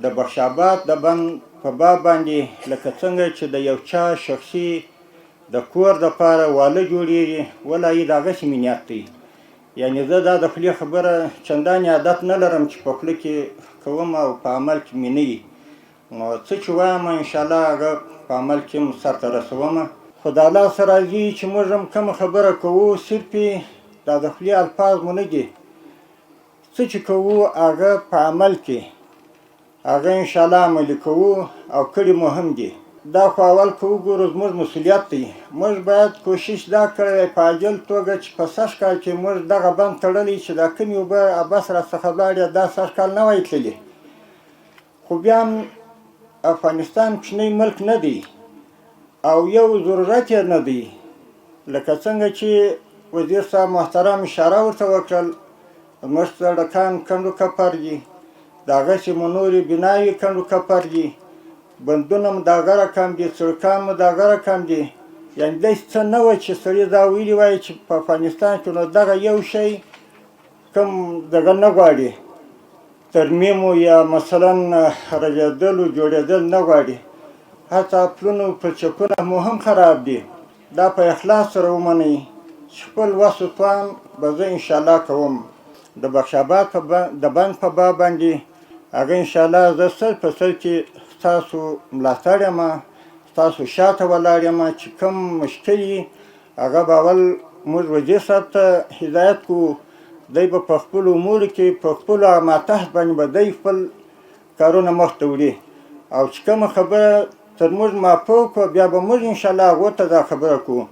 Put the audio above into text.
د بخش آباد د بند په باب باندې لکه څنګه چې د یو چا شخصي د کور دپاره واله جوړېږي ولایي د هغسې مې نیت دی. یعنې زه دا د خولې خبره چندانې عادت نه لرم چې په خوله کې کوم او په عمل کې مې نه وي، نو څه چې وایم انشاءالله هغه په عمل کې هم سرته رسومه. خو د الله څخه راضي چې موږ هم کومه خبره کوو صرف دا د خولې الفاظ مو نه دي، څه چې کوو هغه په عمل کې هغه انشاءالله عملي کوو او کړي مو هم دي. دا خو اول که وګورو زموږ مسؤلیت دی، موږ باید کوشش دا کړی په عاجل توګه چې په سږ کال کې موږ دغه بند تړلی چې دا کومې اوبه عباس راڅخه لاړې دا سږ کال نه وای تللي. خو بیا هم افغانستان کوچنی ملک نه دی او یو ضرورت یې نه دی، لکه څنګه چې وزیر صاحب محترم اشاره ورته وکړل زموږ سړکان کنډو کپر دي، د هغسې مو نورې بناوې کنډو کپر دي، بندونه مو د هغه رقم دي، سړکان مو د هغه رقم دي. یعنې داسې څه نه وه چې سړي دا ویلي وای چې په افغانستان کې نو دغه یو شی کوم دغه نه غواړي ترمیمو یا مثلا رغېدل و جوړېدل نه غواړي، حتی پلونو پلچکونه مو هم خراب دي. دا په اخلاص سره ومنئ چې خپل وس و توان به زه انشاءالله کوم. د بخش آباد د بند په باب باندې هغه انشاءالله زه سل په سل کې ستاسو ملاتړ یم، ستاسو شاته ولاړ یم. چې کوم مشکل وي هغه به اول موږ وزیر صاحب ته هدایت کوو، دی به په خپلو امورو کې په خپلو ماتحت باندې به دی خپل کارونه مخته وړي، او چې کومه خبره تر موږ مافوق وه بیا به موږ انشاءالله هغو ته دا خبره کوو.